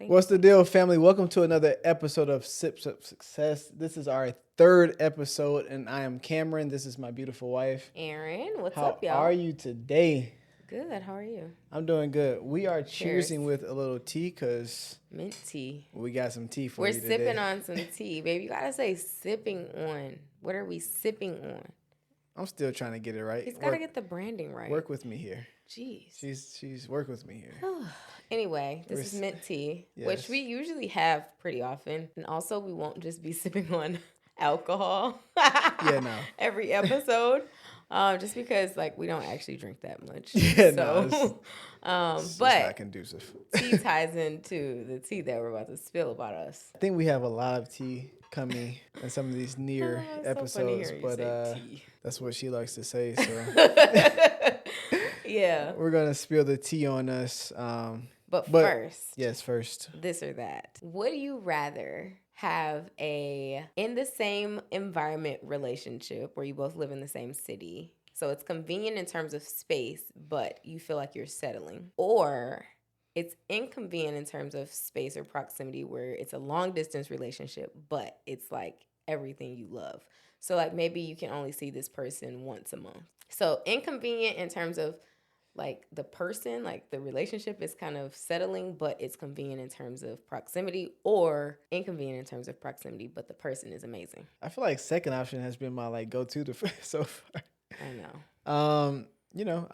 What's the deal, family? Welcome to another episode of Sips of Success. This is our third episode, and I am Cameron. This is my beautiful wife. Aaron, what's How up, y'all? How are you today? Good. How are you? I'm doing good. We are Cheers. cheersing with a little tea because Mint tea. we got some tea for We're you today. sipping on some tea, baby. You gotta say sipping on. What are we sipping on? I'm still trying to get it right. He's gotta get the branding right. Work with me here. Jeez. She's work with me here. Anyway, this is mint tea, Yes. which we usually have pretty often, and also we won't just be sipping on alcohol. Yeah, no. Every episode. Just because like we don't actually drink that much. Yeah, so, no. It's but not conducive. tea ties into the tea that we're about to spill about us. I think we have a lot of tea coming in some of these near It's so funny episodes, hearing you but say tea. that's what she likes to say. So Yeah. we're gonna spill the tea on us. But first, Yes, first. this or that. Would you rather have a in the same environment relationship where you both live in the same city? So it's convenient in terms of space, but you feel like you're settling. Or it's inconvenient in terms of space or proximity where it's a long distance relationship, but it's like everything you love. So like maybe you can only see this person once a month. So inconvenient in terms of like the person, like the relationship is kind of settling, but it's convenient in terms of proximity, or inconvenient in terms of proximity, but the person is amazing. I feel like second option has been my like go-to so far. I know.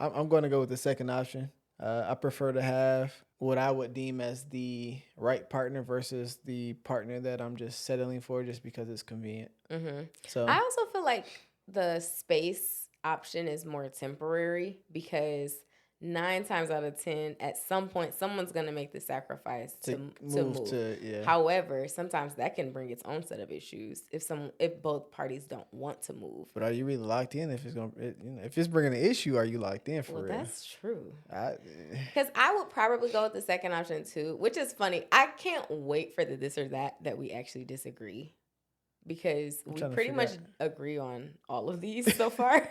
I'm going to go with the second option. I prefer to have what I would deem as the right partner versus the partner that I'm just settling for just because it's convenient. Mm-hmm. So I also feel like the space option is more temporary because 9 times out of 10, at some point, someone's going to make the sacrifice to move. Yeah. However, sometimes that can bring its own set of issues if both parties don't want to move. But are you really locked in? If it's bringing an issue, are you locked in for real? That's true. Because I would probably go with the second option too, which is funny. I can't wait for the this or that we actually disagree, because we pretty much agree on all of these so far.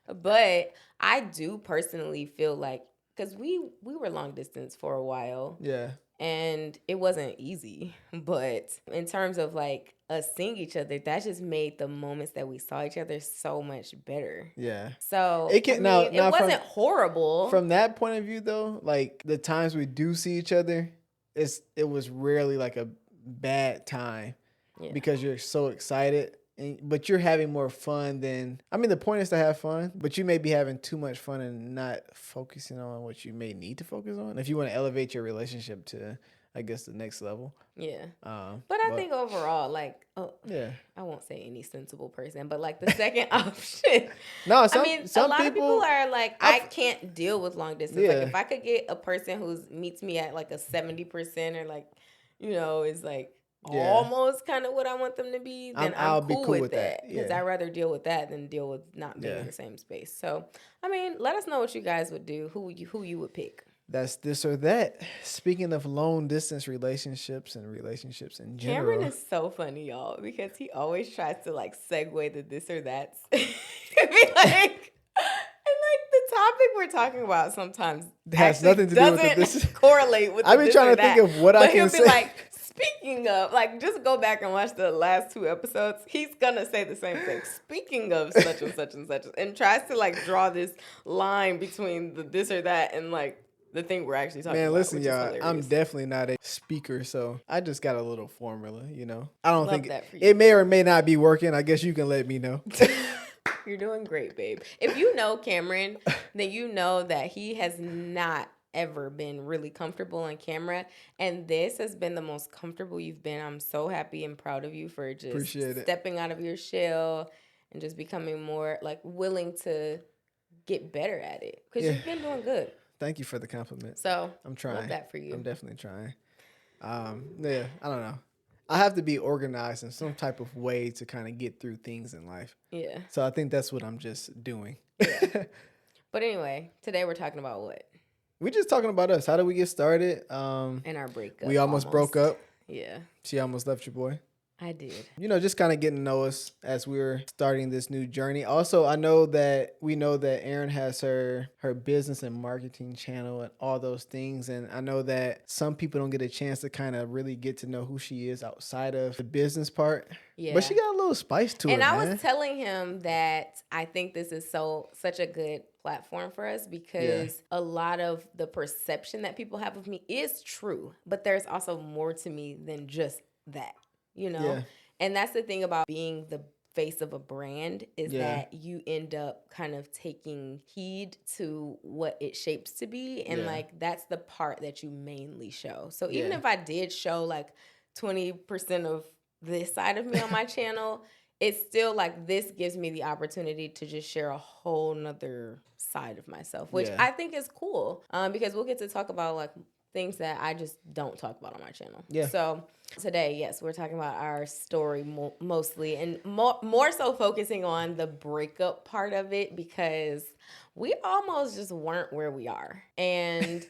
But I do personally feel like, because we were long distance for a while. Yeah. And it wasn't easy. But in terms of like us seeing each other, that just made the moments that we saw each other so much better. Yeah. So it wasn't horrible. From that point of view though, like the times we do see each other, it was rarely like a bad time. Yeah. Because you're so excited, but you're having more fun than... I mean, the point is to have fun, but you may be having too much fun and not focusing on what you may need to focus on if you want to elevate your relationship to, I guess, the next level. Yeah. But I think overall, like, yeah, I won't say any sensible person, but like the second option. No, some a lot of people are like, I can't deal with long distance. Yeah. Like if I could get a person who meets me at like a 70% or like, is like, almost kind of what I want them to be, then I'll be cool with that. Because I'd rather deal with that than deal with not being in the same space. So, I mean, let us know what you guys would do, who you would pick. That's this or that. Speaking of long distance relationships and relationships in general. Cameron is so funny, y'all, because he always tries to like segue the this or that. The topic we're talking about sometimes has nothing to do with this. Correlate with. I've been trying to think of what I can say. He'll be like, speaking of, like, just go back and watch the last 2 episodes. He's gonna say the same thing. Speaking of such and such and such, and tries to like draw this line between the this or that and like the thing we're actually talking about. Man, listen, y'all, I'm definitely not a speaker, so I just got a little formula. I don't think it may or may not be working. I guess you can let me know. You're doing great, babe. If you know Cameron, then you know that he has not ever been really comfortable on camera, and this has been the most comfortable you've been. I'm so happy and proud of you for just stepping out of your shell and just becoming more like willing to get better at it, because you've been doing good. Thank you for the compliment. So I'm trying. Love that for you. I'm definitely trying. I don't know. I have to be organized in some type of way to kind of get through things in life. Yeah. So I think that's what I'm just doing. Yeah. But anyway, today we're talking about what? We're just talking about us. How did we get started? And our breakup. We almost broke up. Yeah. She almost left your boy. I did. You know, just kind of getting to know us as we're starting this new journey. Also, I know that we know that Erin has her business and marketing channel and all those things. And I know that some people don't get a chance to kind of really get to know who she is outside of the business part. Yeah. But she got a little spice to And it, I man. was telling him that I think this is such a good platform for us because a lot of the perception that people have of me is true, but there's also more to me than just that, you know? Yeah. And that's the thing about being the face of a brand is that you end up kind of taking heed to what it shapes to be. And like, that's the part that you mainly show. So even if I did show like 20% of this side of me on my channel, it's still like this gives me the opportunity to just share a whole nother side of myself, which I think is cool because we'll get to talk about like things that I just don't talk about on my channel. Yeah. So today, yes, we're talking about our story mostly and more so focusing on the breakup part of it because we almost just weren't where we are. And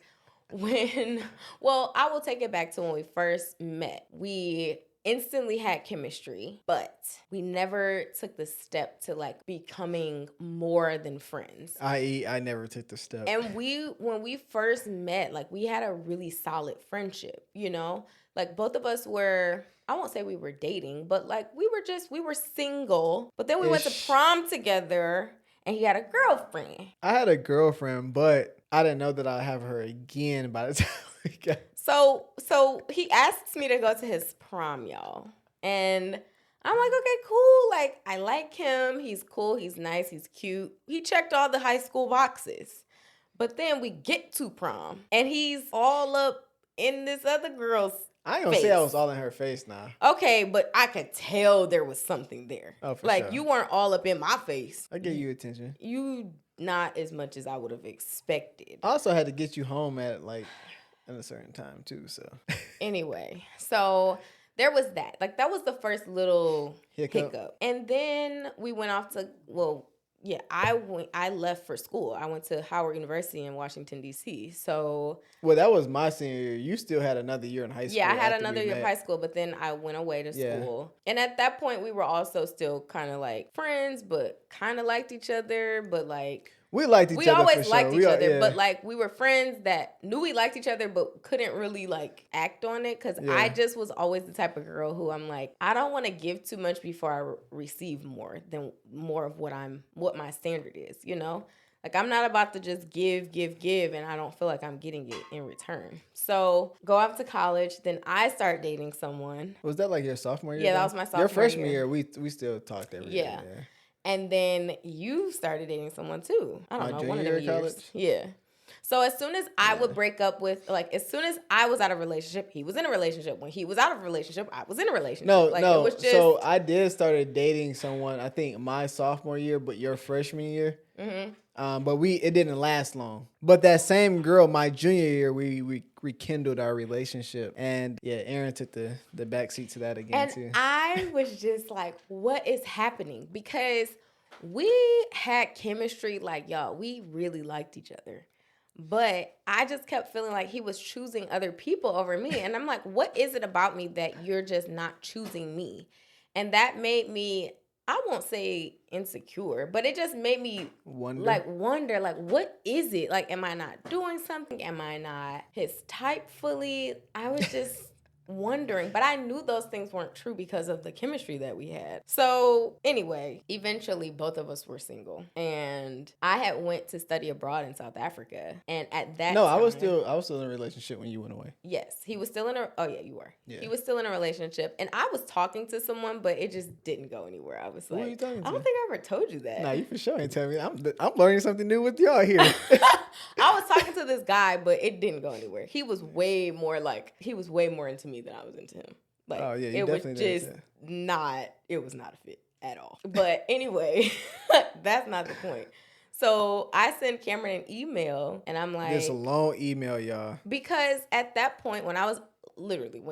I will take it back to when we first met. We instantly had chemistry, but we never took the step to like becoming more than friends. I.e., I never took the step. And when we first met, like we had a really solid friendship, you know? Like both of us were, I won't say we were dating, but like we were single, but then we went to prom together and he had a girlfriend. I had a girlfriend, but I didn't know that I'd have her again by the time we got. So he asks me to go to his prom, y'all. And I'm like, okay, cool. Like, I like him. He's cool. He's nice. He's cute. He checked all the high school boxes. But then we get to prom, and he's all up in this other girl's I ain't gonna say I was all in her face now. Okay, but I could tell there was something there. Oh, for like, sure. you weren't all up in my face. I gave you attention. You not as much as I would have expected. I also had to get you home at like a certain time too, so. Anyway, so there was that. Like, that was the first little hiccup. And then we went off to, I left for school. I went to Howard University in Washington, D.C. So. Well, that was my senior year. You still had another year in high school. Yeah, I had another year of high school, but then I went away to school. And at that point, we were also still kind of like friends, but kind of liked each other, but like. We liked each other. We always liked each other, but like we were friends that knew we liked each other, but couldn't really like act on it. Cause I just was always the type of girl who I'm like, I don't want to give too much before I receive more of what my standard is, you know? Like I'm not about to just give, and I don't feel like I'm getting it in return. So go off to college, then I start dating someone. Was that like your sophomore year? Yeah, that was my sophomore year. Your freshman year, we still talked every day. Yeah. And then you started dating someone too. I don't know, one of them years. College? Yeah. So as soon as I would break up with, like, as soon as I was out of a relationship, he was in a relationship. When he was out of a relationship, I was in a relationship. No. It was just... So I did started dating someone, I think my sophomore year, but your freshman year. Mm-hmm. But it didn't last long. But that same girl, my junior year, we rekindled our relationship. And yeah, Erin took the backseat to that again too. And I was just like, what is happening? Because we had chemistry, like, y'all, we really liked each other. But I just kept feeling like he was choosing other people over me. And I'm like, what is it about me that you're just not choosing me? And that made me, I won't say insecure, but it just made me wonder, like, what is it? Like, am I not doing something? Am I not his type fully? I was just wondering, but I knew those things weren't true because of the chemistry that we had. So anyway, eventually both of us were single, and I had went to study abroad in South Africa. And at that time, I was still in a relationship when you went away. Yes, he was still in a. Oh yeah, you were. Yeah. He was still in a relationship, and I was talking to someone, but it just didn't go anywhere. I was like, who are you talking to? I don't think I ever told you that. Nah, you for sure ain't telling me. I'm learning something new with y'all here. I was talking to this guy, but it didn't go anywhere. He was way more into me than I was into him. Like, oh yeah, it was just not. It was not a fit at all. But anyway, that's not the point. So I sent Cameron an email, and I'm like, it's a long email, y'all. Because at that point, when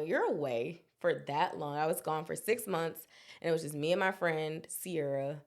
you're away for that long, I was gone for 6 months, and it was just me and my friend Sierra,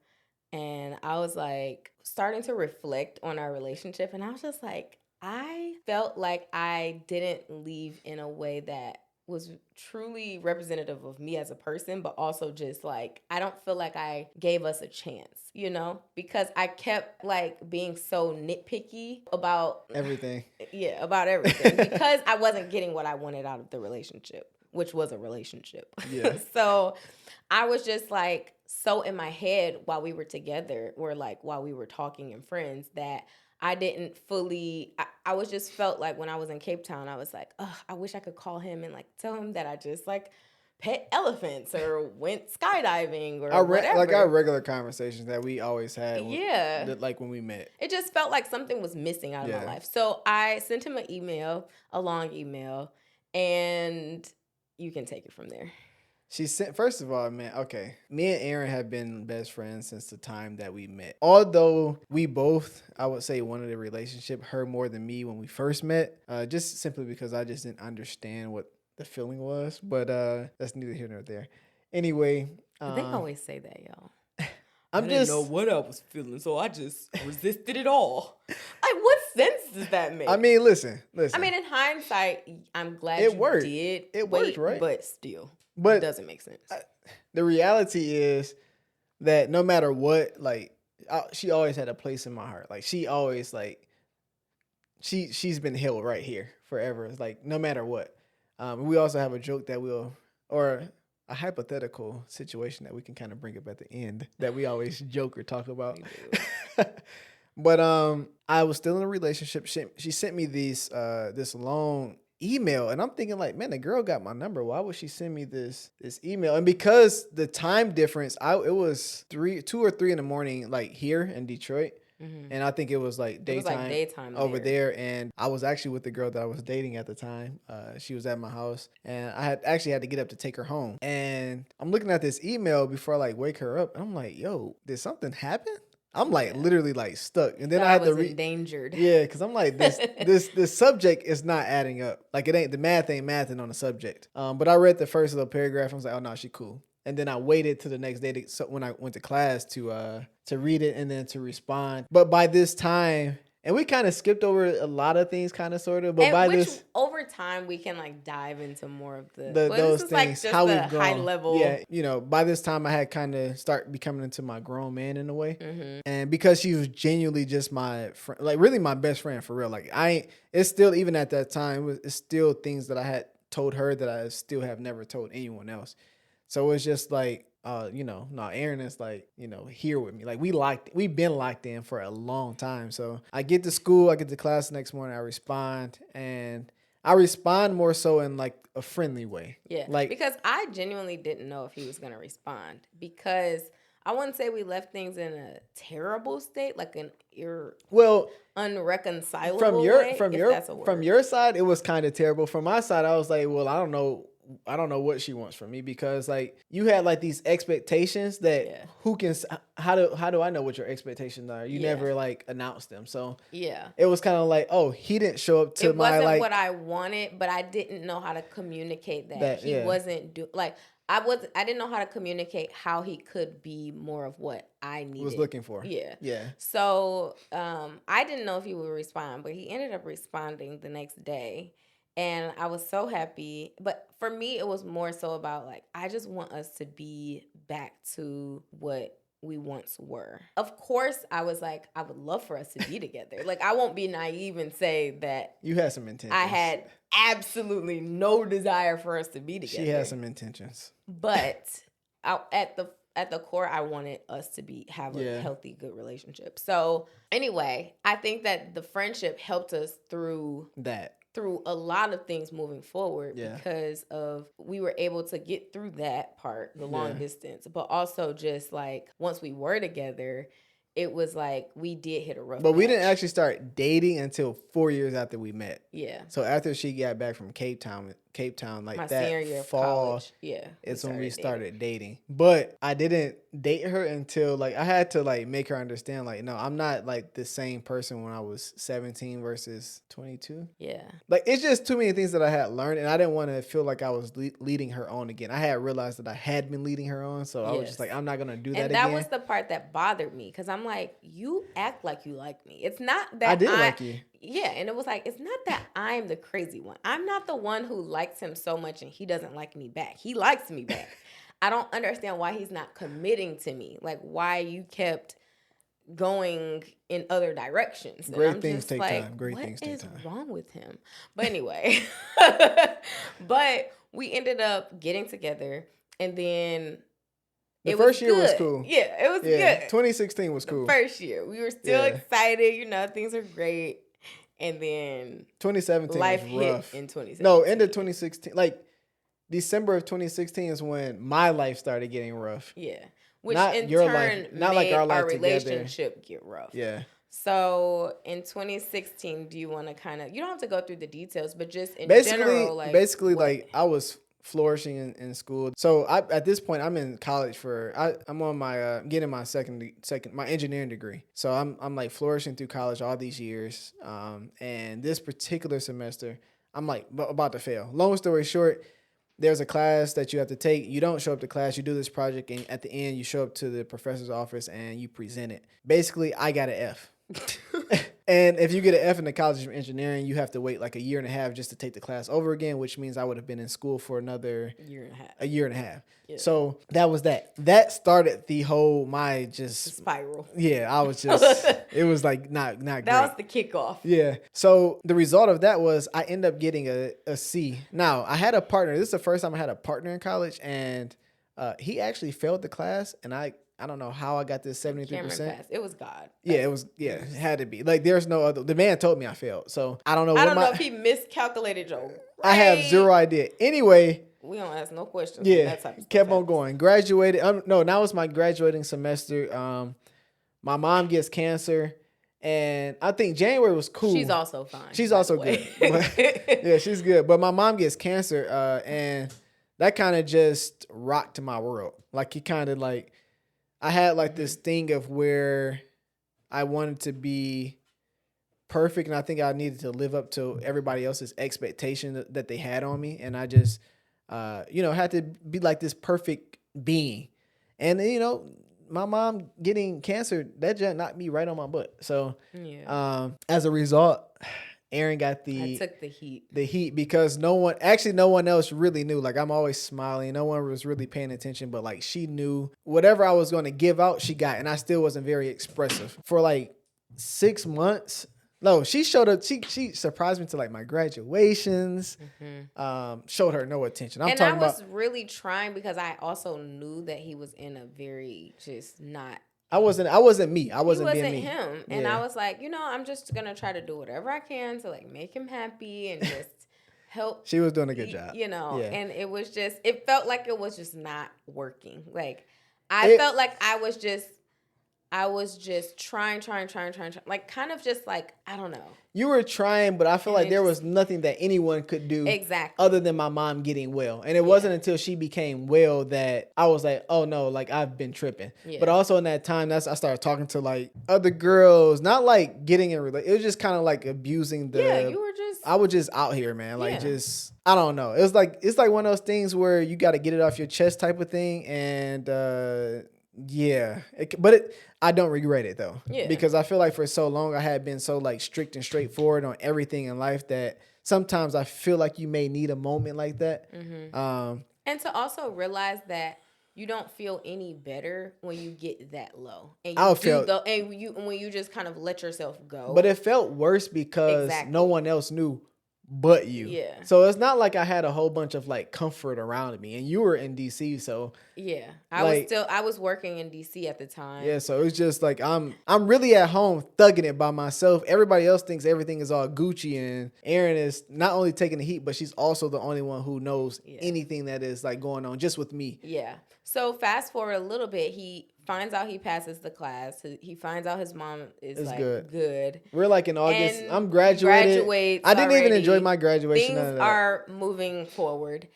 and I was like starting to reflect on our relationship, and I was just like, I felt like I didn't leave in a way that was truly representative of me as a person, but also just like, I don't feel like I gave us a chance, you know, because I kept like being so nitpicky about Everything. Yeah, about everything because I wasn't getting what I wanted out of the relationship, which was a relationship. Yeah. So I was just like so in my head while we were together, or like while we were talking and friends, that I didn't fully, I was just felt like when I was in Cape Town, I was like, oh, I wish I could call him and like tell him that I just like pet elephants or went skydiving or whatever. Like our regular conversations that we always had. Yeah. Like when we met. It just felt like something was missing out of my life. So I sent him an email, a long email, and you can take it from there. She sent, first of all, man, okay. Me and Aaron have been best friends since the time that we met. Although we both, I would say, wanted a relationship, her more than me when we first met, just simply because I just didn't understand what the feeling was. But that's neither here nor there. Anyway. They always say that, y'all. I didn't know what I was feeling, so I just resisted it all. Like, what sense does that make? I mean, listen. I mean, in hindsight, I'm glad it you worked. did. It worked, right? But still, but it doesn't make sense. The reality is that no matter what, like, she always had a place in my heart. Like, she always, like, she's been held right here forever. It's like, no matter what. We also have a joke that or a hypothetical situation that we can kind of bring up at the end that we always joke or talk about. But I was still in a relationship. She sent me this long email, and I'm thinking like, man, the girl got my number. Why would she send me this email? And because the time difference, it was 2 or 3 in the morning, like here in Detroit. Mm-hmm. And I think it was like daytime over there. And I was actually with the girl that I was dating at the time. She was at my house, and I had to get up to take her home. And I'm looking at this email before I like wake her up. And I'm like, yo, did something happen? I'm like literally like stuck. And then I had to endangered. Yeah, because I'm like, this subject is not adding up. Like, the math ain't mathing on the subject. But I read the first little paragraph. I was like, oh no, she cool. And then I waited till the next day when I went to class to read it and then to respond. But by this time, and we kind of skipped over a lot of things, kind of, sort of. But over time, we can like dive into more of those things, like just how the we've grown. High level. Yeah, by this time, I had kind of start becoming into my grown man in a way. Mm-hmm. And because she was genuinely just my friend, like really my best friend for real. Like it's still, even at that time, it's still things that I had told her that I still have never told anyone else. So it's just like, Aaron is like, here with me. Like we've been locked in for a long time. So I get to school, I get to class the next morning, I respond, and I respond more so in like a friendly way. Yeah. Like, because I genuinely didn't know if he was going to respond, because I wouldn't say we left things in a terrible state, like an unreconcilable way. From your side, it was kind of terrible. From my side, I was like, well, I don't know what she wants from me, because like you had like these expectations that how do I know what your expectations are? You never like announced them. So it was kind of like, oh, he didn't show up to my like. It wasn't what I wanted, but I didn't know how to communicate that. He wasn't I didn't know how to communicate how he could be more of what I needed. Was looking for. Yeah. So I didn't know if he would respond, but he ended up responding the next day. And I was so happy. But for me, it was more so about like, I just want us to be back to what we once were. Of course, I was like, I would love for us to be together. Like, I won't be naive and say that you had some intentions. I had absolutely no desire for us to be together. She had some intentions. But at the core, I wanted us to have a healthy, good relationship. So anyway, I think that the friendship helped us through a lot of things moving forward, because of we were able to get through that part, the long distance, but also just like once we were together, it was like we did hit a rough patch. We didn't actually start dating until 4 years after we met. Yeah. So after she got back from Cape Town, like my that senior year fall, of college. Yeah, it's when we started dating. But I didn't date her until like I had to like make her understand like, no, I'm not like the same person when I was 17 versus 22. Yeah. Like it's just too many things that I had learned, and I didn't want to feel like I was leading her on again. I had realized that I had been leading her on, so I was just like, I'm not gonna do that again. And that was the part that bothered me, because I'm like, you act like you like me. It's not that I did like you. yeah, and it was like, it's not that I'm the crazy one. I'm not the one who likes him so much and he doesn't like me back. He likes me back. I don't understand why he's not committing to me. Like, why you kept going in other directions. Great things take time. Great things take time. What is wrong with him? But anyway, but we ended up getting together, and then the first year was cool. Yeah, it was good. 2016 was cool. The first year, we were still excited. You know, things are great. And then 2017 life was rough. hit in 2017. No, end of 2016. Like December of 2016 is when my life started getting rough. Yeah. Which not in your turn life. Not made like our life our together. relationship get rough. Yeah. So in 2016, do you want to kind of, you don't have to go through the details, but just in I general, was flourishing in school. So at this point, I'm in college I'm on my getting my second my engineering degree. So I'm like flourishing through college all these years. And this particular semester, I'm like about to fail. Long story short, there's a class that you have to take. You don't show up to class. You do this project, and at the end, you show up to the professor's office and you present it. Basically, I got an F. And if you get an F in the College of Engineering, you have to wait like a year and a half just to take the class over again, which means I would have been in school for another a year and a half. Yeah. So that was that. That started the whole the spiral. Yeah, I was just it was like not great. That was the kickoff. Yeah. So the result of that was I ended up getting a C. Now I had a partner. This is the first time I had a partner in college, and he actually failed the class, and I don't know how I got this 73%. It was God. Yeah, it was. Yeah, it had to be. Like, there's no other. The man told me I failed, so I don't know. I don't know if he miscalculated your grade. I have zero idea. Anyway, we don't ask no questions. Yeah, kept on going. Graduated. No, now it's my graduating semester. My mom gets cancer, and I think January was cool. She's also fine. She's also good. Yeah, she's good. But my mom gets cancer, and that kind of just rocked my world. Like, he kind of like. I had like this thing of where I wanted to be perfect, and I think I needed to live up to everybody else's expectation that they had on me, and I just, had to be like this perfect being. And my mom getting cancer, that just knocked me right on my butt. So, as a result, Aaron got I took the heat. The heat because no one else really knew. Like, I'm always smiling. No one was really paying attention, but like, she knew whatever I was going to give out, she got. And I still wasn't very expressive for like 6 months. No, she showed up. She surprised me to like my graduations. Showed her no attention. I was really trying because I also knew that he was in a very just not. I wasn't me. I wasn't being me. Him. And I was like, I'm just going to try to do whatever I can to like make him happy and just help. She was doing a good job. And it was just, it felt like it was just not working. Like, I felt like I was just trying, like kind of just like, I don't know. You were trying, but I feel like there was nothing that anyone could do other than my mom getting well. And it wasn't until she became well that I was like, oh no, like I've been tripping. Yeah. But also in that time, I started talking to like other girls, not like getting in it was just kind of like abusing I was just out here, man. Like just, I don't know. It's like one of those things where you got to get it off your chest type of thing. And, I don't regret it though, because I feel like for so long I had been so like strict and straightforward on everything in life that sometimes I feel like you may need a moment like that. And to also realize that you don't feel any better when you get that low, and when you just kind of let yourself go. But it felt worse because no one else knew but you. Yeah. So it's not like I had a whole bunch of like comfort around me, and you were in DC, so yeah, I was working in DC at the time. Yeah, so it's just like I'm really at home thugging it by myself. Everybody else thinks everything is all Gucci, and Erin is not only taking the heat, but she's also the only one who knows anything that is like going on just with me. Yeah. So fast forward a little bit, he finds out he passes the class. He finds out his mom is like good. We're like in August. And I'm graduated. I didn't even enjoy my graduation. Things are moving forward,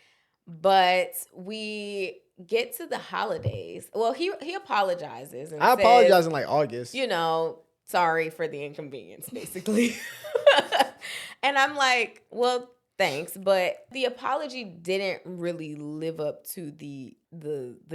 but we get to the holidays. Well, he apologizes. And I apologize in like August. Sorry for the inconvenience, basically. And I'm like, well, Thanks, but the apology didn't really live up to the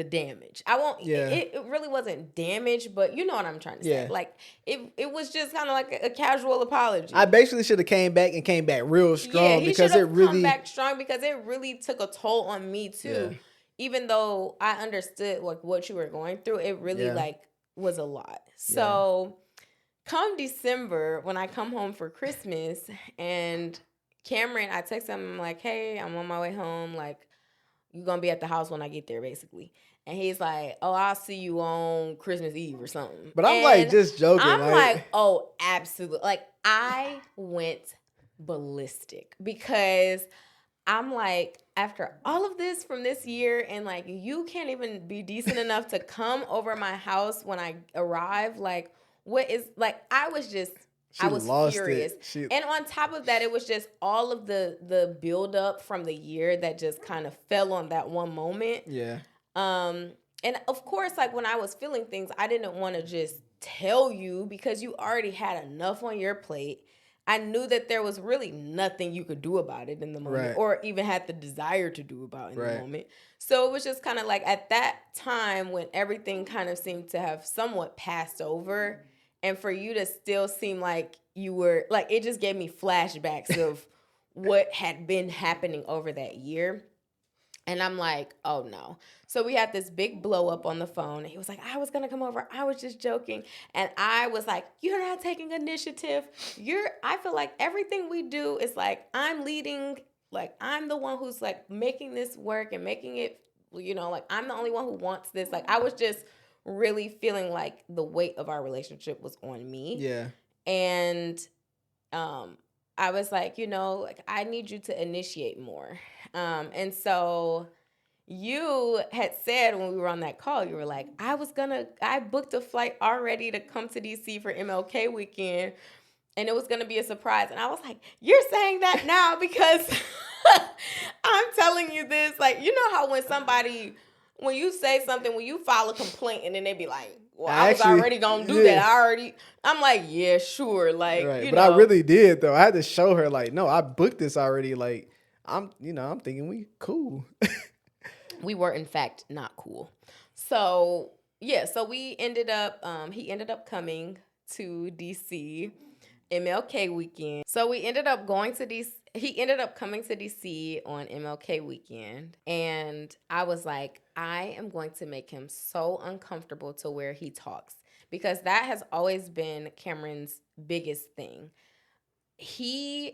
damage. I won't. Yeah. It really wasn't damage, but you know what I'm trying to say. Yeah. Like it was just kind of like a casual apology. I basically should have came back real strong Yeah, he because should it have really come back strong because it really took a toll on me too. Yeah. Even though I understood like what you were going through, it really Yeah. like was a lot. So come December when I come home for Christmas and Cameron, I text him, I'm like, hey, I'm on my way home. Like, you're going to be at the house when I get there, basically. And he's like, oh, I'll see you on Christmas Eve or something. But I'm like just joking. I'm like, oh, absolutely. Like, I went ballistic because I'm like, after all of this from this year, and like, you can't even be decent enough to come over my house when I arrive. Like, what is, like, I was furious. And on top of that, it was just all of the build up from the year that just kind of fell on that one moment. Yeah. And of course, like when I was feeling things, I didn't want to just tell you because you already had enough on your plate. I knew that there was really nothing you could do about it in the moment or even had the desire to do about in the moment. So it was just kind of like at that time when everything kind of seemed to have somewhat passed over. And for you to still seem like you were, like, it just gave me flashbacks of what had been happening over that year. And I'm like, oh, no. So we had this big blow up on the phone. And he was like, I was going to come over. I was just joking. And I was like, you're not taking initiative. I feel like everything we do is like, I'm leading. Like, I'm the one who's, like, making this work and making it, you know, like, I'm the only one who wants this. Like, I was just really feeling like the weight of our relationship was on me. Yeah. And I was like, you know, like I need you to initiate more. And so you had said when we were on that call, you were like, I booked a flight already to come to DC for MLK weekend. And it was going to be a surprise. And I was like, you're saying that now because I'm telling you this. Like, you know how when you say something, when you file a complaint and then they be like, well, I was already going to do that. I'm like, yeah, sure. Like, you know. I really did though. I had to show her like, no, I booked this already. Like, I'm thinking we cool. We were in fact not cool. So yeah, so we ended up, he ended up coming to DC MLK weekend. So we ended up going to DC. He ended up coming to DC on MLK weekend. And I was like, I am going to make him so uncomfortable to where he talks. Because that has always been Cameron's biggest thing. He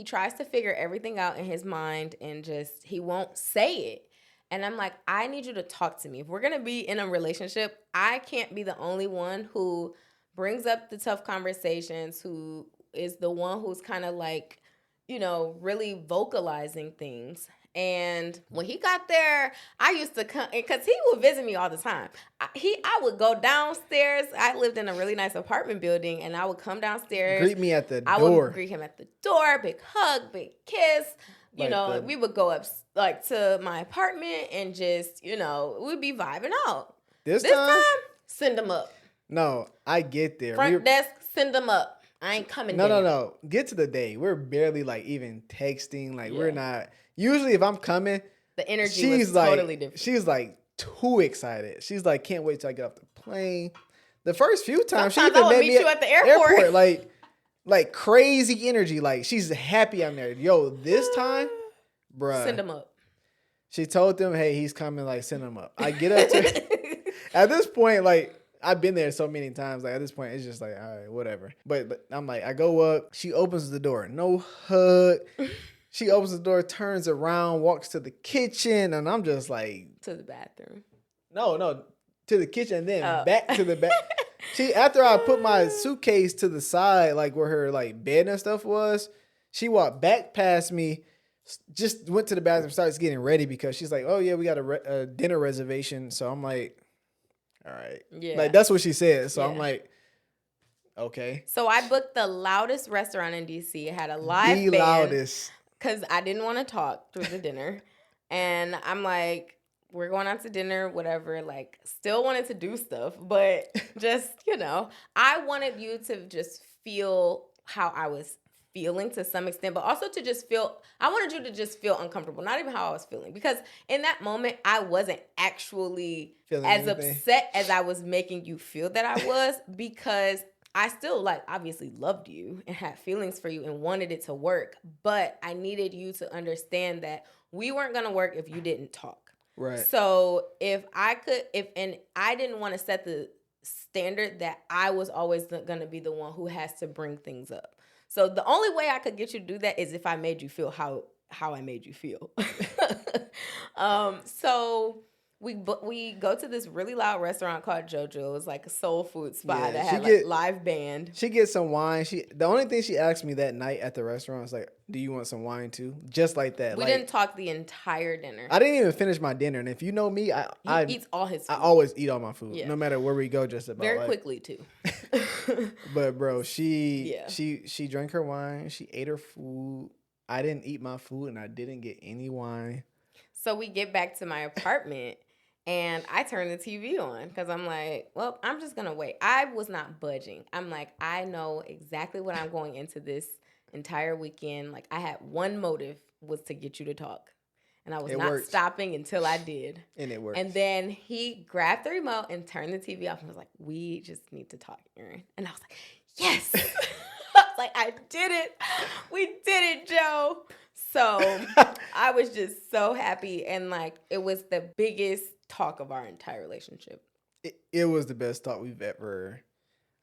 tries to figure everything out in his mind and he won't say it. And I'm like, I need you to talk to me. If we're going to be in a relationship, I can't be the only one who brings up the tough conversations, who is the one who's kind of like, you know, really vocalizing things. And when he got there, I used to come, because he would visit me all the time. I would go downstairs. I lived in a really nice apartment building, and I would come downstairs. Greet me at the door. I would greet him at the door, big hug, big kiss. We would go up like to my apartment and just, you know, we'd be vibing out. This time, send him up. No, I get there. Front desk, send them up. I ain't coming down. No. Get to the day. We're barely like even texting. Like we're not. Usually if I'm coming, the energy was totally different. She's like too excited. She's like, can't wait till I get off the plane. The first few times she even met me at the airport. Like crazy energy. Like she's happy I'm there. Yo, this time, bruh. Send him up. She told them, hey, he's coming. Like send him up. I get up to. At this point, like. I've been there so many times. Like at this point, it's just like, all right, whatever. But I'm like, I go up. She opens the door. No hug. She opens the door, turns around, walks to the kitchen, and I'm just like, to the bathroom. No, to the kitchen, and then back to the back. After I put my suitcase to the side, like where her like bed and stuff was, she walked back past me. Just went to the bathroom, starts getting ready because she's like, oh yeah, we got a dinner reservation. So I'm like. All right. Yeah. Like that's what she said. So I'm like, okay. So I booked the loudest restaurant in DC. It had a live band. The loudest. Because I didn't want to talk through the dinner. And I'm like, we're going out to dinner, whatever. Like, still wanted to do stuff. But just, you know, I wanted you to just feel how I was feeling to some extent, but also to just feel, I wanted you to just feel uncomfortable, not even how I was feeling. Because in that moment, I wasn't actually Feeling as anything? upset as I was making you feel that I was, because I still, like, obviously loved you and had feelings for you and wanted it to work. But I needed you to understand that we weren't going to work if you didn't talk. Right. So if I could, and I didn't want to set the standard that I was always going to be the one who has to bring things up. So the only way I could get you to do that is if I made you feel how I made you feel. So we go to this really loud restaurant called JoJo's, like a soul food spot that had like live band. She gets some wine. The only thing she asked me that night at the restaurant was like, "Do you want some wine too?" Just like that. We didn't talk the entire dinner. I didn't even finish my dinner, and if you know me, he eats all his food. I always eat all my food, no matter where we go. Just about very quickly too. But bro, she drank her wine. She ate her food. I didn't eat my food, and I didn't get any wine. So we get back to my apartment. And I turned the TV on because I'm like, well, I'm just going to wait. I was not budging. I'm like, I know exactly what I'm going into this entire weekend. Like, I had one motive, was to get you to talk. And I was not stopping until I did. And it worked. And then he grabbed the remote and turned the TV off and was like, we just need to talk, Erin. And I was like, yes. I was like, I did it. We did it, Joe. So I was just so happy. And like, it was the biggest talk of our entire relationship. It was the best talk we've ever.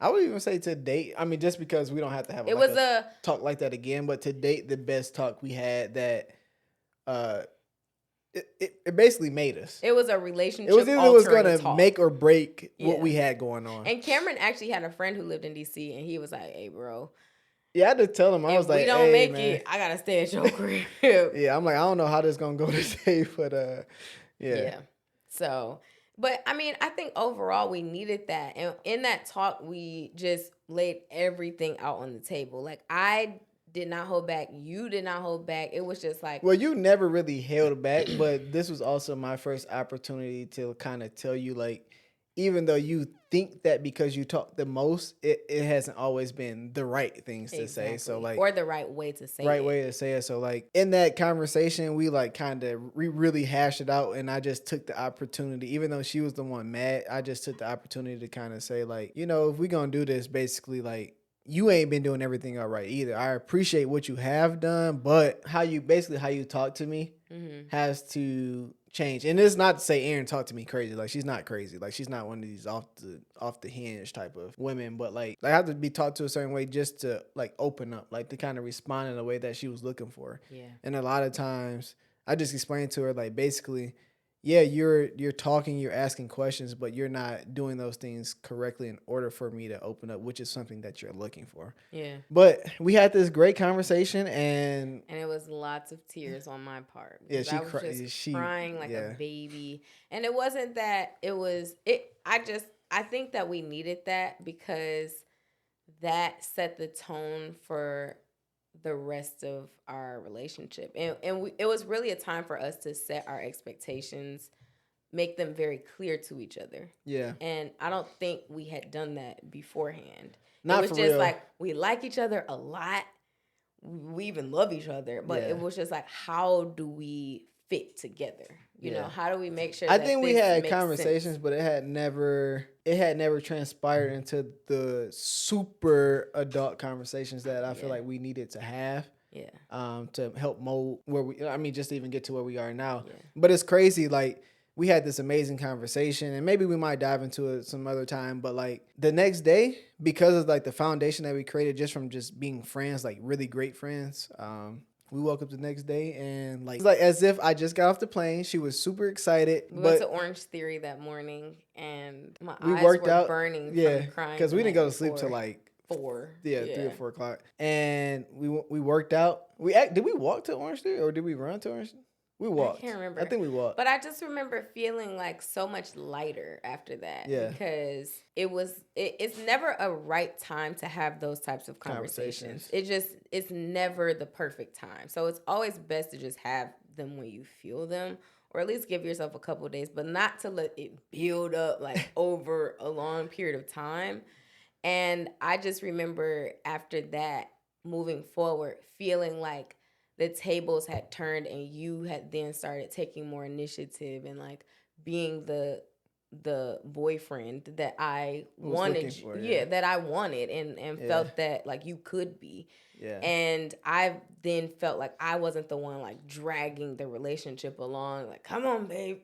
I would even say to date. I mean, just because we don't have to have a talk like that again, but to date, the best talk we had that. It basically made us. It was a relationship. It was either it was gonna make or break what we had going on. And Cameron actually had a friend who lived in DC, and he was like, "Hey, bro." Yeah, I had to tell him. I was like, "We don't make it. I gotta stay at your crib." Yeah, I'm like, I don't know how this gonna go today, but yeah. So, but I mean, I think overall we needed that, and in that talk, we just laid everything out on the table. Like, I did not hold back. You did not hold back. It was just like, well, you never really held back, but this was also my first opportunity to kind of tell you, like, even though you think that because you talk the most, it hasn't always been the right things to say. So like, or the right way to say it. Right way to say it. So like in that conversation, we like kind of really hashed it out, and I just took the opportunity, even though she was the one mad, I just took the opportunity to kind of say like, you know, if we gonna do this, basically like, you ain't been doing everything all right either. I appreciate what you have done, but how you talk to me has to change. And it's not to say Erin talked to me crazy. Like, she's not crazy. Like, she's not one of these off the hinge type of women. But like I have to be taught to a certain way just to like open up, like to kind of respond in a way that she was looking for. Yeah. And a lot of times I just explained to her like basically, yeah, you're talking, you're asking questions, but you're not doing those things correctly in order for me to open up, which is something that you're looking for. Yeah. But we had this great conversation, and it was lots of tears on my part. Yeah, I was just crying like a baby. And it wasn't that I think that we needed that because that set the tone for the rest of our relationship. And it was really a time for us to set our expectations, make them very clear to each other. Yeah. And I don't think we had done that beforehand. Not it was for just real. like, we like each other a lot. We even love each other. But it was just like, how do we fit together? You know, how do we make sure I think we had conversations, sense? but it had never transpired into the super adult conversations that I feel like we needed to have. Yeah. To help mold just to even get to where we are now. Yeah. But it's crazy, like, we had this amazing conversation, and maybe we might dive into it some other time, but like the next day, because of like the foundation that we created just from just being friends, like really great friends, we woke up the next day and like, it's like as if I just got off the plane. She was super excited. We went to Orange Theory that morning, and my eyes were burning from crying. Because we didn't go to sleep till like 4. 3 or 4 o'clock. And we worked out. Did we walk to Orange Theory or did we run to Orange? We walked. I can't remember. I think we walked. But I just remember feeling like so much lighter after that. Yeah. Because it's never a right time to have those types of conversations. It's never the perfect time. So it's always best to just have them when you feel them, or at least give yourself a couple of days, but not to let it build up like over a long period of time. And I just remember after that, moving forward, feeling like the tables had turned and you had then started taking more initiative and like being the boyfriend that I wanted, for, that I wanted and felt that like you could be. Yeah. And I then felt like I wasn't the one like dragging the relationship along, like, come on, babe.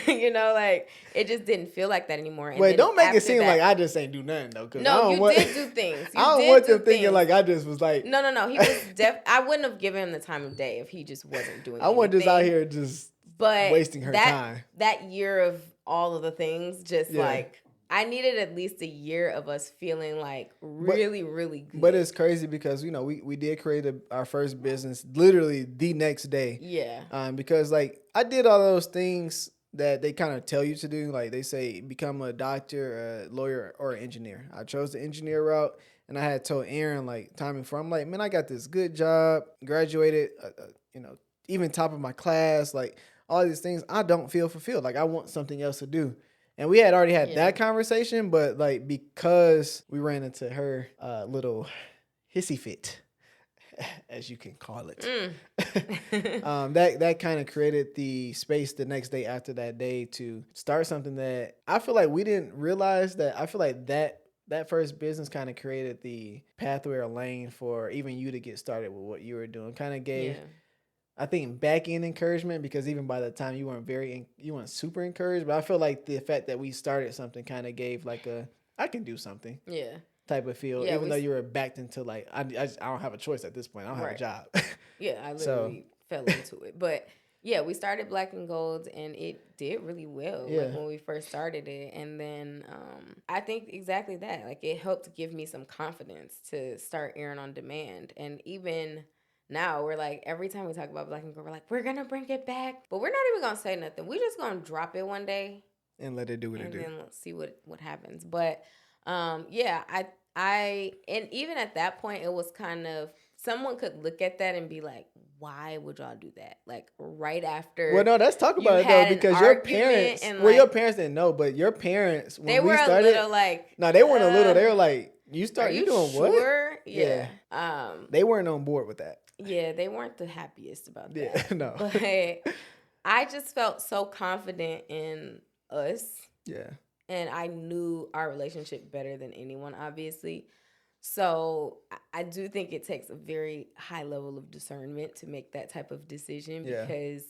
You know, like it just didn't feel like that anymore. And wait, don't make it seem like I just ain't do nothing though. No, you did do things. I don't want them thinking like I just was like. No. He was I wouldn't have given him the time of day if he just wasn't doing. I wasn't just out here just wasting her time. That year of all of the things, just like I needed at least a year of us feeling like really, really good. But it's crazy because, you know, we did create our first business literally the next day. Yeah. Because like I did all those things that they kind of tell you to do. Like they say, become a doctor, a lawyer, or an engineer. I chose the engineer route, and I had told Aaron like time before, I'm like, man, I got this good job, graduated, you know, even top of my class, like all these things. I don't feel fulfilled. Like I want something else to do. And we had already had that conversation, but like because we ran into her little hissy fit, as you can call it, that kind of created the space the next day after that day to start something that I feel like we didn't realize that. I feel like that first business kind of created the pathway or lane for even you to get started with what you were doing. Kind of gave, I think, back end encouragement, because even by the time you weren't super encouraged, but I feel like the fact that we started something kind of gave like I can do something. Yeah. Type of feel, even though you were backed into like I don't have a choice at this point. I don't have a job. Yeah, I literally fell into it. But yeah, we started Black and Gold, and it did really well like when we first started it. And then I think exactly that. Like it helped give me some confidence to start Aaron on Demand. And even now we're like, every time we talk about Black and Gold, we're like, we're gonna bring it back, but we're not even gonna say nothing. We're just gonna drop it one day and let it do what it do, and then let's see what happens. But I and even at that point, it was kind of, someone could look at that and be like, why would y'all do that? Like right after. Well, no, let's talk about it though, because your parents, your parents didn't know, but your parents, when we started, a little like, no, they weren't a little. They were like, you doing sure? What? Yeah. They weren't on board with that. Yeah, they weren't the happiest about that. Yeah, no. But I just felt so confident in us. Yeah. And I knew our relationship better than anyone, obviously. So I do think it takes a very high level of discernment to make that type of decision, because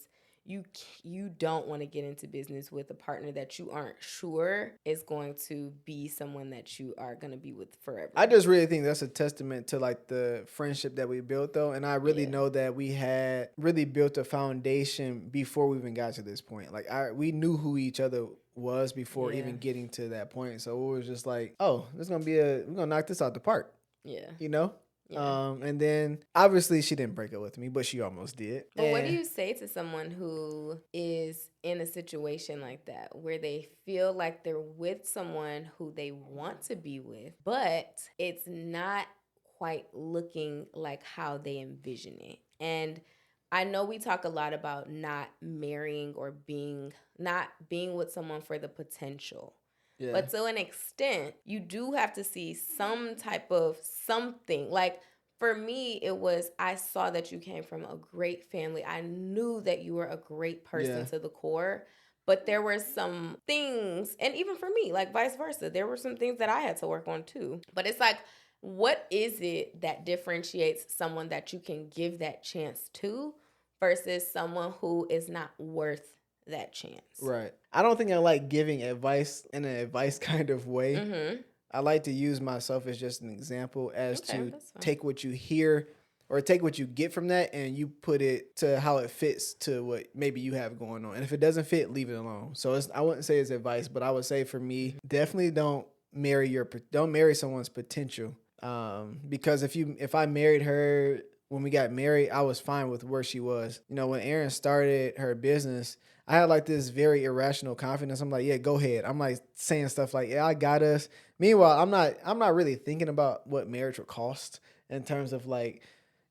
you don't want to get into business with a partner that you aren't sure is going to be someone that you are going to be with forever. I just really think that's a testament to like the friendship that we built though. And I really know that we had really built a foundation before we even got to this point. Like we knew who each other was before even getting to that point. So it was just like, oh, we're gonna knock this out the park. Yeah. You know? Yeah. And then obviously she didn't break up with me, but she almost did. But what do you say to someone who is in a situation like that, where they feel like they're with someone who they want to be with, but it's not quite looking like how they envision it? And I know we talk a lot about not marrying or not being with someone for the potential. Yeah. But to an extent, you do have to see some type of something. Like for me, it was, I saw that you came from a great family. I knew that you were a great person to the core. But there were some things, and even for me, like vice versa, there were some things that I had to work on too. But it's like, what is it that differentiates someone that you can give that chance to versus someone who is not worth that chance? Right. I don't think I like giving advice in an advice kind of way. Mm-hmm. I like to use myself as just an example as to take what you hear or take what you get from that and you put it to how it fits to what maybe you have going on. And if it doesn't fit, leave it alone. So I wouldn't say it's advice, but I would say for me, definitely don't marry someone's potential. Because if I married her when we got married, I was fine with where she was. You know, when Erin started her business, I had like this very irrational confidence. I'm like, yeah, go ahead. I'm like saying stuff like, yeah, I got us. Meanwhile, I'm not really thinking about what marriage would cost in terms of like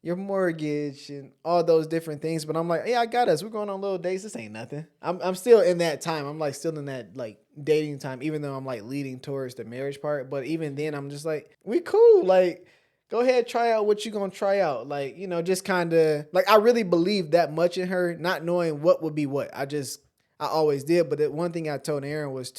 your mortgage and all those different things. But I'm like, yeah, I got us. We're going on little dates. This ain't nothing. I'm still in that time. I'm like still in that like dating time, even though I'm like leading towards the marriage part. But even then, I'm just like, we cool. Like, go ahead, try out what you're going to try out. Like, you know, just kind of, like, I really believed that much in her, not knowing what would be what. I always did. But the one thing I told Aaron was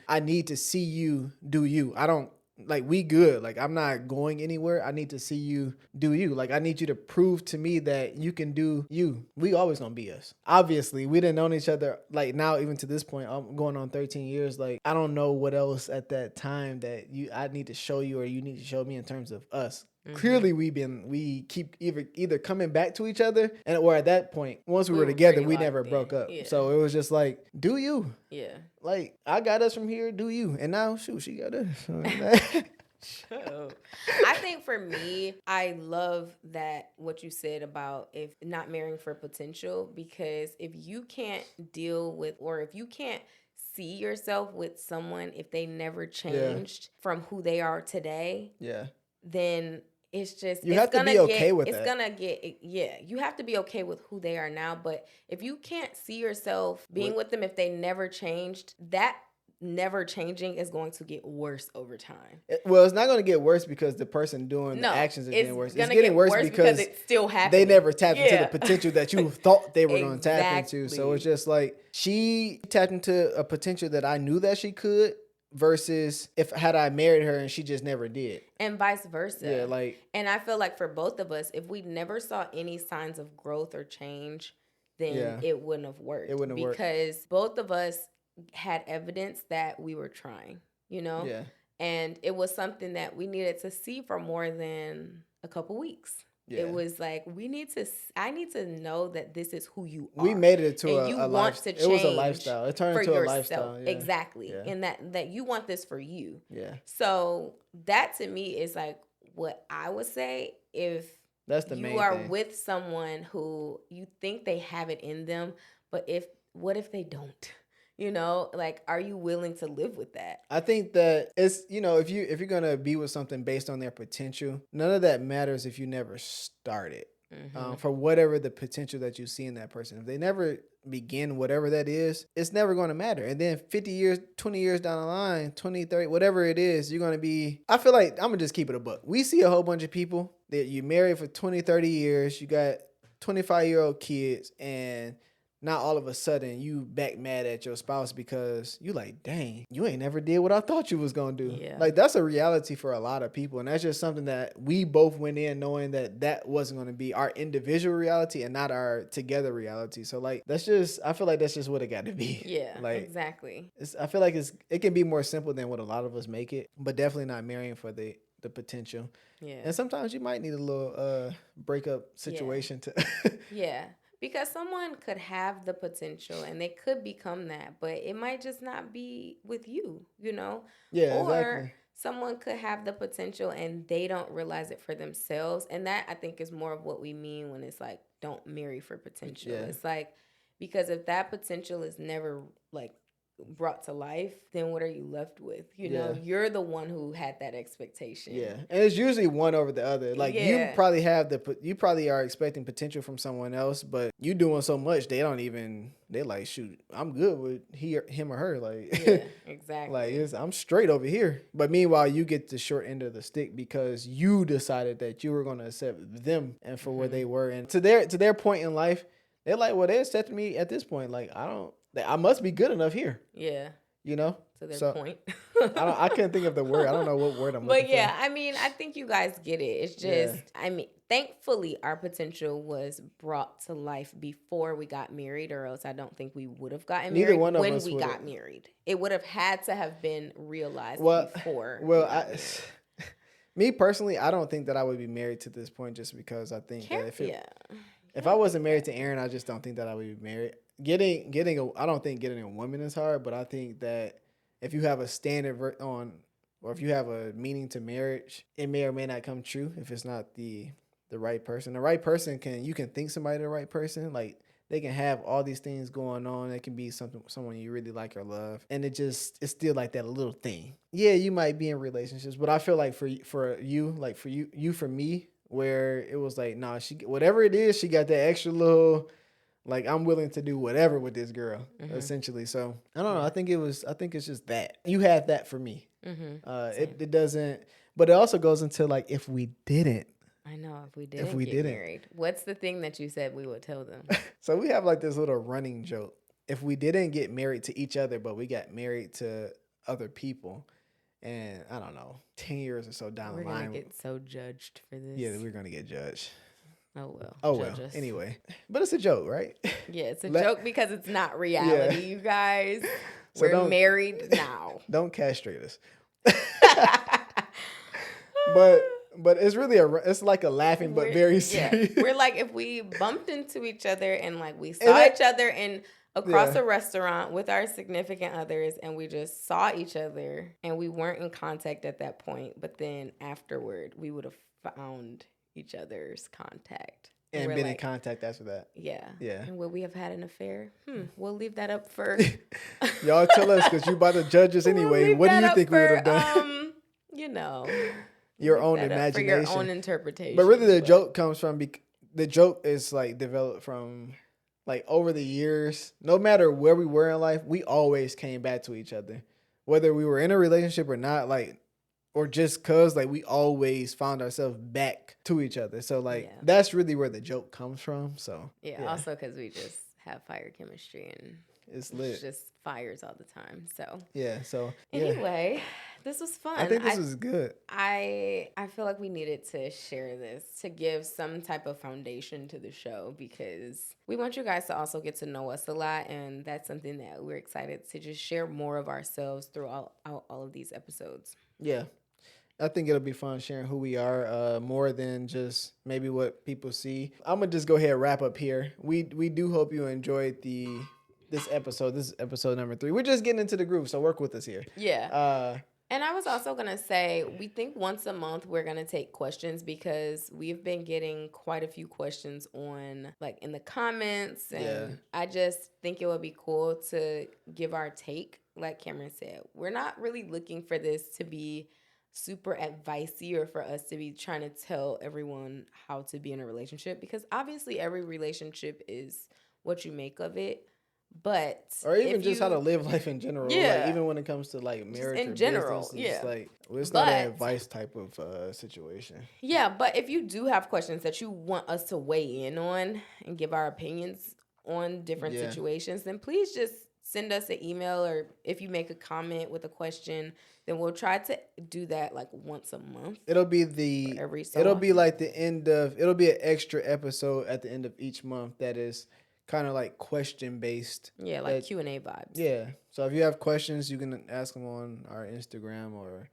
I need to see you do you. I don't, like, we good. Like, I'm not going anywhere. I need to see you do you. Like, I need you to prove to me that you can do you. We always gonna be us. Obviously, we didn't know each other. Like, now, even to this point, I'm going on 13 years. Like, I don't know what else at that time that I need to show you or you need to show me in terms of us. Clearly, we keep either coming back to each other, or at that point, once we were together, we never broke up. Yeah. So it was just like, do you? Yeah. Like, I got us from here, do you? And now, shoot, she got us. I think for me, I love that what you said about if not marrying for potential, because if you can't deal with, or if you can't see yourself with someone, if they never changed from who they are today, then it's just, you have to be okay with it. You have to be okay with who they are now. But if you can't see yourself being with them, if they never changed, that never changing is going to get worse over time. Well, it's not going to get worse because the person doing the actions is getting worse. It's getting worse because it's still happening. They never tapped into the potential that you thought they were going to tap into. So it's just like, she tapped into a potential that I knew that she could, versus had I married her and she just never did. And vice versa. Yeah, like. And I feel like for both of us, if we never saw any signs of growth or change, then it wouldn't have worked. It wouldn't have worked. Because both of us had evidence that we were trying, you know? Yeah. And it was something that we needed to see for more than a couple weeks. Yeah. It was like, I need to know that this is who you are. We made it to a lifestyle. It was a lifestyle. It turned into a lifestyle. Yeah. Exactly. Yeah. And that you want this for you. Yeah. So that to me is like what I would say if that's the main you are thing. with someone who you think they have it in them, but what if they don't? You know, like, are you willing to live with that? I think that it's, you know, if you're going to be with something based on their potential, none of that matters if you never started. For whatever the potential that you see in that person. If they never begin whatever that is, it's never going to matter. And then 50 years, 20 years down the line, 20, 30, whatever it is, you're going to be, I feel like, I'm going to just keep it a buck. We see a whole bunch of people that you married for 20, 30 years, you got 25-year-old kids, and now all of a sudden you back mad at your spouse because you like, dang, you ain't never did what I thought you was going to do. Yeah. Like, that's a reality for a lot of people. And that's just something that we both went in knowing that wasn't going to be our individual reality and not our together reality. So like, I feel like that's just what it got to be. Yeah, like, exactly. I feel like it can be more simple than what a lot of us make it, but definitely not marrying for the potential. Yeah. And sometimes you might need a little breakup situation to. Yeah. Because someone could have the potential and they could become that, but it might just not be with you, you know? Yeah, or exactly. Someone could have the potential and they don't realize it for themselves. And that, I think, is more of what we mean when it's like, don't marry for potential. Yeah. It's like, because if that potential is never, like, brought to life, then what are you left with? You know, you're the one who had that expectation. Yeah, and it's usually one over the other. Like, you probably are expecting potential from someone else, but you doing so much they're like, shoot, I'm good with him or her. Like, yeah, exactly. Like, I'm straight over here. But meanwhile, you get the short end of the stick because you decided that you were going to accept them and for where they were, and to their point in life, they're like, well, they accepted me at this point. Like, I must be good enough here. Yeah. You know? To their point. I can't think of the word. I don't know what word I'm looking for. But yeah, I mean, I think you guys get it. It's just, I mean, thankfully our potential was brought to life before we got married, or else I don't think we would have gotten married when we got married. It would have had to have been realized before. Well, me personally, I don't think that I would be married to this point just because I think that if I wasn't married to Aaron, I just don't think that I would be married. I don't think getting a woman is hard, but I think that if you have a standard or if you have a meaning to marriage, it may or may not come true if it's not the right person. The right person you can think somebody the right person, like they can have all these things going on. It can be someone you really like or love, and it's still like that little thing. Yeah, you might be in relationships, but I feel like for me, where it was like, nah, whatever it is, she got that extra little. Like, I'm willing to do whatever with this girl, essentially. So I don't know. I think it's just that you had that for me. It doesn't. But it also goes into like if we didn't. I know if we didn't married. What's the thing that you said we would tell them? So we have like this little running joke. If we didn't get married to each other, but we got married to other people, and I don't know, 10 years or so down the line, we're gonna get so judged for this. Yeah, we're gonna get judged. Oh well. Anyway, but it's a joke, right? Yeah, it's a joke because it's not reality, you guys. So we're married now. Don't castrate us. But it's really it's like a laughing but very serious. Yeah. We're like if we bumped into each other and like we saw each other across a restaurant with our significant others and we just saw each other and we weren't in contact at that point, but then afterward we would have found each other's contact. And been in contact after that. Yeah. Yeah. And would we have had an affair? We'll leave that up for... Y'all tell us because you about to judge us anyway. What do you think we would have done? You know... Your own imagination. For your own interpretation. But really the joke comes from... The joke is like developed from... Like over the years, no matter where we were in life, we always came back to each other. Whether we were in a relationship or not, like... Or just cause like we always found ourselves back to each other. So like that's really where the joke comes from. So yeah. Also because we just have fire chemistry and it's lit. It's just fires all the time. So yeah. So anyway, this was fun. I think this was good. I feel like we needed to share this to give some type of foundation to the show because we want you guys to also get to know us a lot, and that's something that we're excited to just share more of ourselves throughout all of these episodes. Yeah. I think it'll be fun sharing who we are more than just maybe what people see. I'm going to just go ahead and wrap up here. We do hope you enjoyed this episode. This is episode number 3. We're just getting into the groove, so work with us here. Yeah. And I was also going to say, we think once a month we're going to take questions because we've been getting quite a few questions on like in the comments. And I just think it would be cool to give our take. Like Cameron said, we're not really looking for this to be super advicey or for us to be trying to tell everyone how to be in a relationship because obviously every relationship is what you make of it. But or even just how to live life in general. Like even when it comes to like marriage in general, business, it's like it's not an advice type of situation. Yeah, but if you do have questions that you want us to weigh in on and give our opinions on different situations, then please just send us an email, or if you make a comment with a question, then we'll try to do that like once a month. It'll be like the end of, it'll be an extra episode at the end of each month that is kind of like question based. Yeah, like Q&A vibes. Yeah. So if you have questions, you can ask them on our Instagram or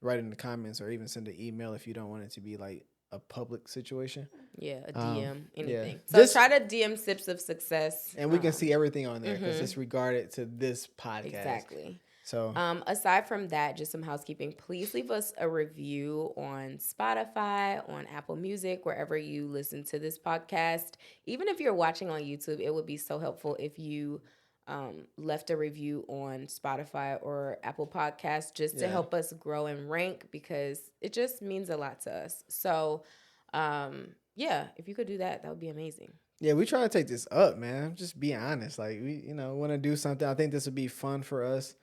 write in the comments or even send an email if you don't want it to be like a public situation. Yeah, a DM, anything. Yeah. So just try to DM Sips of Success. And we can see everything on there because it's regarded to this podcast. Exactly. So aside from that, just some housekeeping. Please leave us a review on Spotify, on Apple Music, wherever you listen to this podcast. Even if you're watching on YouTube, it would be so helpful if you left a review on Spotify or Apple Podcasts just to help us grow and rank because it just means a lot to us. So, if you could do that, that would be amazing. Yeah, we trying to take this up, man. Just be honest. Like we, want to do something. I think this would be fun for us.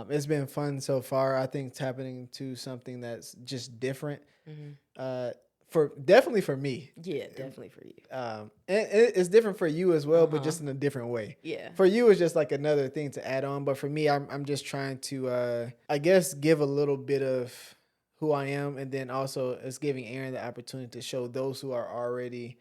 It's been fun so far. I think tapping into something that's just different. Definitely for me. Yeah, definitely for you. And it's different for you as well, but just in a different way. Yeah. For you, it's just like another thing to add on. But for me, I'm just trying to, I guess, give a little bit of who I am, and then also it's giving Erin the opportunity to show those who are already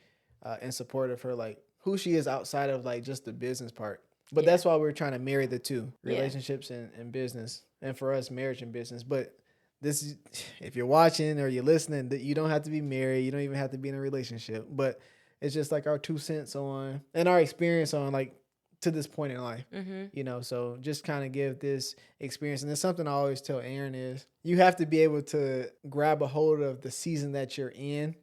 in support of her, like who she is outside of like just the business part. But that's why we're trying to marry the two, relationships and business, and for us, marriage and business. But this is, if you're watching or you're listening, that you don't have to be married, you don't even have to be in a relationship. But it's just like our 2 cents on and our experience on like to this point in life, So just kind of give this experience, and it's something I always tell Erin is you have to be able to grab a hold of the season that you're in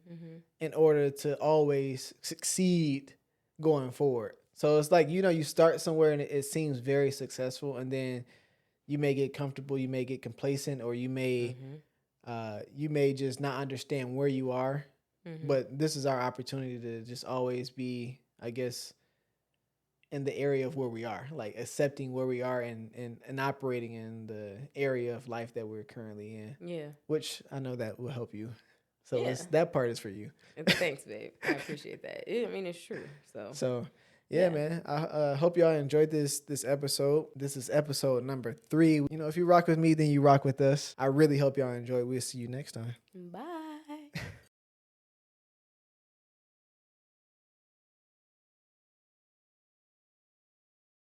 order to always succeed going forward. So it's like, you start somewhere and it seems very successful, and then you may get comfortable, you may get complacent, or you may just not understand where you are. But this is our opportunity to just always be, I guess, in the area of where we are, like accepting where we are and operating in the area of life that we're currently in. Yeah. Which I know that will help you. So Yeah. that part is for you. Thanks, babe. I appreciate that. I mean, it's true. So yeah, man. I hope y'all enjoyed this episode. This is episode number 3. You know, if you rock with me, then you rock with us. I really hope y'all enjoy. We'll see you next time. Bye.